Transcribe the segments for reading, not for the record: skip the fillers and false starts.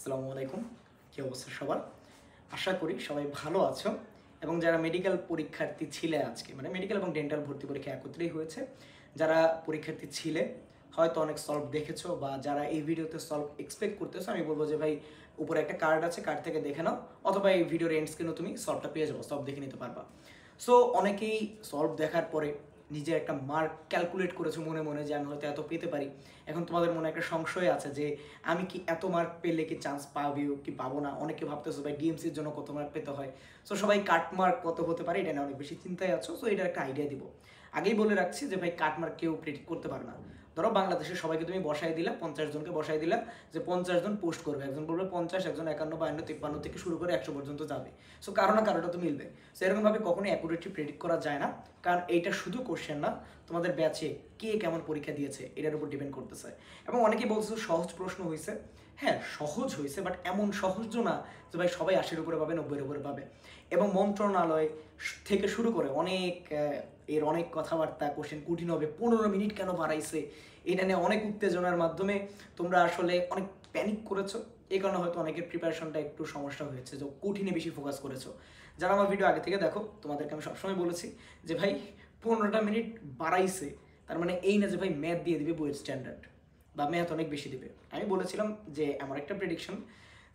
আসসালামু আলাইকুম। কী অবস্থা সবার? আশা করি সবাই ভালো আছো এবং যারা মেডিকেল পরীক্ষার্থী ছিলে আজকে মানে মেডিকেল এবং ডেন্টাল ভর্তি পরীক্ষা একত্রেই হয়েছে, যারা পরীক্ষার্থী ছিলে হয়তো অনেক সলভ দেখেছো বা যারা এই ভিডিওতে সলভ এক্সপেক্ট করতেছো, আমি বলবো যে ভাই উপরে একটা কার্ড আছে, কার্ড থেকে দেখে নাও অথবা এই ভিডিওর এন্ড স্ক্রিনেও তুমি সলভটা পেয়ে যাবো, সলভ দেখে নিতে পারবা। সো অনেকেই সলভ দেখার পরে নিজের একটা মার্ক ক্যালকুলেট করেছো মনে মনে যে আমি হয়তো এত পেতে পারি। এখন তোমাদের মনে একটা সংশয় আছে যে আমি কি এত মার্ক পেলে কি চান্স পাবিও কি পাবো না। অনেকে ভাবতেছো ভাই ডিএমসির জন্য কত মার্ক পেতে হয়। সো সবাই কাট মার্ক কত হতে পারে এটা নিয়ে অনেক বেশি চিন্তায় আছো। সো এটার একটা আইডিয়া দিব। আগেই বলে রাখছি যে ভাই কাট মার্ক কেউ প্রেডিক্ট করতে পারে না। ধরো বাংলাদেশের সবাইকে তুমি বসাই দিলা, 50 জনকে বসাই দিলা যে 50 জন পোস্ট করবে, একজন বলবে 50, একজন 51, 52, 53 থেকে শুরু করে 100 পর্যন্ত যাবে। সো কারো না কারোটা তো মিলবে। সো এরকমভাবে কখনোই অ্যাকুরেটলি প্রেডিক্ট করা যায় না, কারণ এইটা শুধু কোশ্চেন না, তোমাদের ব্যাচে কে কেমন পরীক্ষা দিয়েছে এটার উপর ডিপেন্ড করতেছে। এবং অনেকেই বলছে সহজ প্রশ্ন হয়েছে। হ্যাঁ সহজ হয়েছে, বাট এমন সহজও না যে ভাই সবাই 80-এর উপরে পাবে, 90-এর উপরে পাবে। এবং মন্ত্রণালয় থেকে শুরু করে অনেক কথাবার্তা, কোশ্চেন কঠিন হবে, 15 মিনিট কেন বাড়াইছে, এটা নিয়ে অনেক উত্তেজনার মাধ্যমে তোমরা আসলে অনেক প্যানিক করেছো। এই কারণে হয়তো অনেকের প্রিপারেশনটা একটু সমস্যা হয়েছে, যে কঠিনে বেশি ফোকাস করেছো। যারা আমার ভিডিও আগে থেকে দেখো তোমাদেরকে আমি সবসময় বলেছি যে ভাই 15টা মিনিট বাড়াইছে তার মানে এই না যে ভাই ম্যাথ দিয়ে দিবে বইয়ের স্ট্যান্ডার্ড বা ম্যাথ অনেক বেশি দিবে। আমি বলেছিলাম যে আমার একটা প্রেডিকশন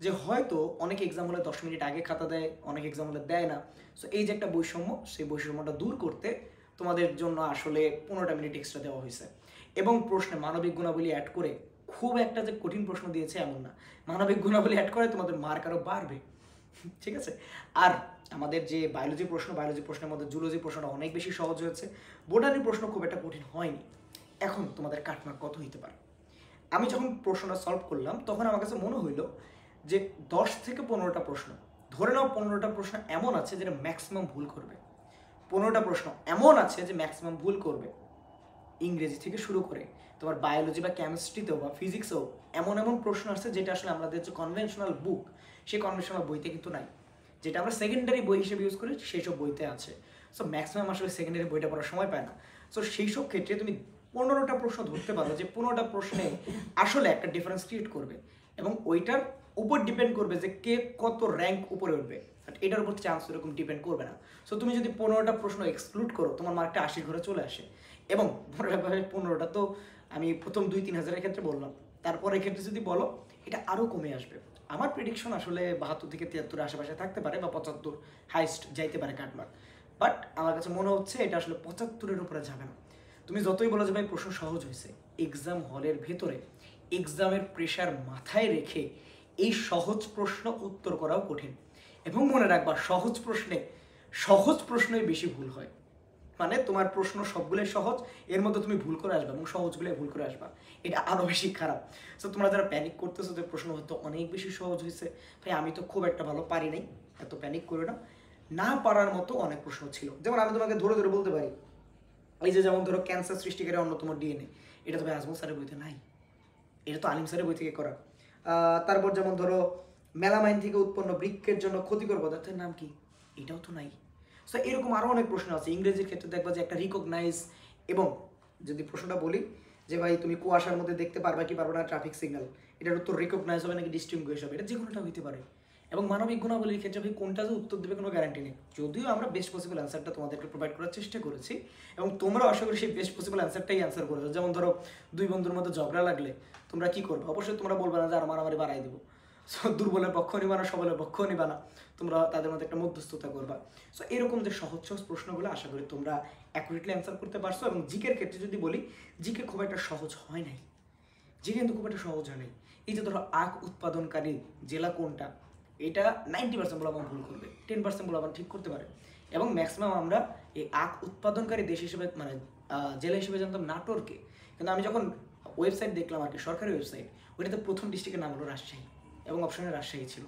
যে হয়তো অনেক এক্সাম হলে 10 মিনিট আগে খাতা দেয়, অনেক এক্সাম হলে দেয় না। সো এই যে একটা বৈষম্য, সেই বৈষম্যটা দূর করতে তোমাদের জন্য আসলে 15টা মিনিট এক্সট্রা দেওয়া হয়েছে। এবং প্রশ্নে মানবিক গুণাবলী অ্যাড করে খুব একটা যে কঠিন প্রশ্ন দিয়েছে এমন না, মানবিক গুণাবলী অ্যাড করে তোমাদের মার্ক আরও বাড়বে। ঠিক আছে। আর আমাদের যে বায়োলজি প্রশ্নের মধ্যে জুলজি প্রশ্নটা অনেক বেশি সহজ হয়েছে, বোটানি প্রশ্ন খুব একটা কঠিন হয়নি। এখন তোমাদের কাটমার্ক কত হইতে পারে? আমি যখন প্রশ্নটা সলভ করলাম তখন আমার কাছে মনে হইলো যে 10 থেকে 15টা প্রশ্ন, ধরে নাও 15টা প্রশ্ন এমন আছে যেটা ম্যাক্সিমাম ভুল করবে, 15টা প্রশ্ন এমন আছে যে ম্যাক্সিমাম ভুল করবে। ইংরেজি থেকে শুরু করে তোমার বায়োলজি বা কেমিস্ট্রিতেও বা ফিজিক্সেও এমন এমন প্রশ্ন আছে যেটা আসলে আমাদের যে কনভেনশনাল বুক, সেই কনভেনশনাল বইতে কিন্তু নাই। যেটা আমরা সেকেন্ডারি বই হিসেবে ইউজ করি সেই সব বইতে আছে। সো ম্যাক্সিমাম আসলে সেকেন্ডারি বইটা পড়ার সময় পায় না। সো সেই সব ক্ষেত্রে তুমি 15টা প্রশ্ন ধরতে পারো যে 15টা প্রশ্নে আসলে একটা ডিফারেন্স ক্রিয়েট করবে এবং ওইটার উপর ডিপেন্ড করবে যে কে কত র্যাঙ্ক উপরে উঠবে। বাট এটার উপর চান্স এরকম ডিপেন্ড করবে না। সো তুমি যদি 15টা প্রশ্ন এক্সক্লুড করো তোমার মার্কটা 80 ঘরে চলে আসে। এবং 15টা তো আমি প্রথম 2-3 হাজারের ক্ষেত্রে বললাম, তারপর এক্ষেত্রে যদি বলো এটা আরও কমে আসবে। আমার প্রেডিকশন আসলে 72 থেকে 73 আশেপাশে থাকতে পারে বা 75 হাইস্ট যাইতে পারে কাটমার্ক। বাট আমার কাছে মনে হচ্ছে এটা আসলে 75-এর উপরে যাবে না। তুমি যতই বলো যে ভাই প্রশ্ন সহজ হয়েছে, এক্সাম হলের ভেতরে এক্সামের প্রেশার মাথায় রেখে এই সহজ প্রশ্ন উত্তর করাও কঠিন। এবং মনে রাখবা সহজ প্রশ্নই বেশি ভুল হয়। মানে তোমার প্রশ্ন সবগুলোই সহজ, এর মধ্যে তুমি ভুল করে আসবা এবং সহজগুলোই ভুল করে আসবা, এটা আরও বেশি খারাপ। সো তোমরা যারা প্যানিক করতেছো যে প্রশ্ন হয়তো অনেক বেশি সহজ হয়েছে, ভাই আমি তো খুব একটা ভালো পারি নাই, এত প্যানিক করো না। না পারার মতো অনেক প্রশ্ন ছিল, যেমন আমি তোমাকে ধরে ধরে বলতে পারি এই যে যেমন ধরো ক্যান্সার সৃষ্টিকারী অন্যতম ডিএনএ, এটা তো ভাই আজমল স্যারের বইতে নাই, এটা তো আলিম স্যারের বই থেকে করা। তারপর যেমন ধরো মেলামাইন থেকে উৎপন্ন বৃক্ষের জন্য ক্ষতিকর পদার্থের নাম কি, এটাও তো নাই। সো এরকম আরও অনেক প্রশ্ন আছে। ইংরেজির ক্ষেত্রে দেখবা যে একটা রিকগনাইজ, এবং যদি প্রশ্নটা বলি যে ভাই তুমি কুয়াশার মধ্যে দেখতে পারবা কি পারবে না ট্রাফিক সিগন্যাল, এটার উত্তর রিকগনাইজ হবে নাকি ডিস্টিংগুইশ হবে, এটা যে কোনোটা হইতে পারে। এবং মানবিক গুণাবলীর ক্ষেত্রে ভাই কোনটা যে উত্তর দেবে কোনো গ্যারান্টি নেই, যদিও আমরা বেস্ট পসিবল অ্যান্সারটা তোমাদেরকে প্রোভাইড করার চেষ্টা করেছি এবং তোমরা আশা করি সেই বেস্ট পসিবল অ্যান্সারটাই অ্যান্সার করেছো। যেমন ধরো দুই বন্ধুর মধ্যে ঝগড়া লাগলে তোমরা কি করবে, অবশ্যই তোমরা বলবে না যে আর মারামারি বাড়াই দেবো। সো দুর্বলের পক্ষ নিবা না, সবলের পক্ষ নিবা না, তোমরা তাদের মধ্যে একটা মধ্যস্থতা করবা। সো এরকম যে সহজ সহজ প্রশ্নগুলো আশা করি তোমরা অ্যাকুরেটলি অ্যান্সার করতে পারছো। এবং জিকের ক্ষেত্রে যদি বলি, জিকে খুব একটা সহজ হয় নাই, জিকে কিন্তু খুব একটা সহজ হয় নাই। এই যে ধরো আখ উৎপাদনকারী জেলা কোনটা, এটা 90% বলাবান ভুল করবে, 10% বলাবান ঠিক করতে পারে। এবং ম্যাক্সিমাম আমরা এই আখ উৎপাদনকারী দেশ হিসেবে মানে জেলা হিসেবে জানতাম নাটোরকে, কিন্তু আমি যখন ওয়েবসাইট দেখলাম আর কি, সরকারি ওয়েবসাইট, ওইটাতে প্রথম ডিস্ট্রিক্টের নাম হলো রাজশাহী এবং অপশনে রাজশাহী ছিল।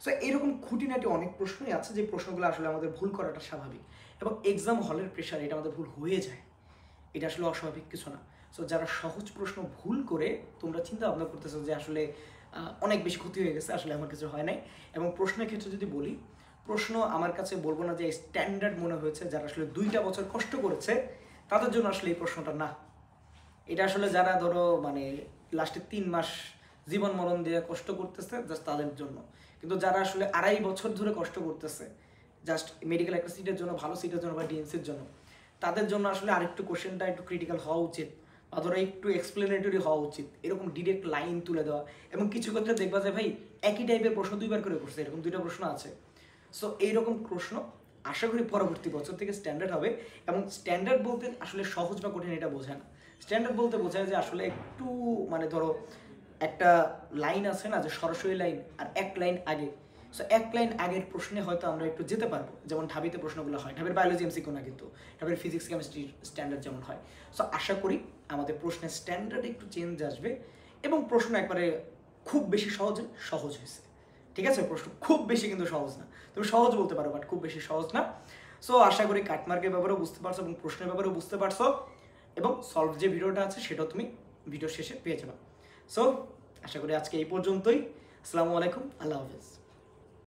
সো এরকম খুঁটিনাটি অনেক প্রশ্নই আছে যে প্রশ্নগুলো আসলে আমাদের ভুল করাটা স্বাভাবিক। এবং এক্সাম হলের প্রেশার এটা আমাদের ভুল হয়ে যায়, এটা আসলে অস্বাভাবিক কিছু না। সো যারা সহজ প্রশ্ন ভুল করে তোমরা চিন্তা ভাবনা করতেছো যে আসলে অনেক বেশি ক্ষতি হয়ে গেছে, আসলে আমার কিছু হয় নাই। এবং প্রশ্নের ক্ষেত্রে যদি বলি, প্রশ্ন আমার কাছে বলবো না যে স্ট্যান্ডার্ড মনে হয়েছে, যারা আসলে 2টা বছর কষ্ট করেছে তাদের জন্য আসলে এই প্রশ্নটা না। এটা আসলে যারা ধরো মানে লাস্টে 3 মাস জীবন মরণ দিয়ে কষ্ট করতেছে জাস্ট তাদের জন্য। কিন্তু যারা আসলে 2.5 বছর ধরে কষ্ট করতেছে জাস্ট মেডিকেল একটা সিটের জন্য, ভালো সিটের জন্য বা ডিএনসির জন্য, তাদের জন্য আসলে আরেকটু কোশ্চেনটা একটু ক্রিটিক্যাল হওয়া উচিত, বা ধরো একটু এক্সপ্লেনেটরি হওয়া উচিত, এরকম ডিরেক্ট লাইন তুলে দেওয়া। এবং কিছু ক্ষেত্রে দেখবা যে ভাই একই টাইপের প্রশ্ন 2বার করে করছে, এরকম 2টা প্রশ্ন আছে। সো এইরকম প্রশ্ন আশা করি পরবর্তী বছর থেকে স্ট্যান্ডার্ড হবে। এবং স্ট্যান্ডার্ড বলতে আসলে সহজ বা কঠিন এটা বোঝায় না। স্ট্যান্ডার্ড বলতে বোঝায় যে আসলে একটু মানে ধরো একটা লাইন আছে না, যে সরাসরি লাইন আর এক লাইন আগে। সো এক লাইন আগের প্রশ্নে হয়তো আমরা একটু যেতে পারবো, যেমন ঢাবিতে প্রশ্নগুলো হয়, ঢাবির বায়োলজি এমসিকিউ না, কিন্তু ঢাবির ফিজিক্স কেমিস্ট্রির স্ট্যান্ডার্ড যেমন হয়। সো আশা করি আমাদের প্রশ্নের স্ট্যান্ডার্ড একটু চেঞ্জ আসবে, এবং প্রশ্ন একবারে খুব বেশি সহজ হয়েছে। ঠিক আছে, প্রশ্ন খুব বেশি কিন্তু সহজ না, তুমি সহজ বলতে পারো বাট খুব বেশি সহজ না। সো আশা করি কাটমার্কের ব্যাপারেও বুঝতে পারছো এবং প্রশ্নের ব্যাপারেও বুঝতে পারছো, এবং সলভ যে ভিডিওটা আছে সেটাও তুমি ভিডিও শেষে পেয়ে যাবে। সো আশা করি আজকে এই পর্যন্তই। আসসালামু আলাইকুম, আল্লাহ হাফেজ।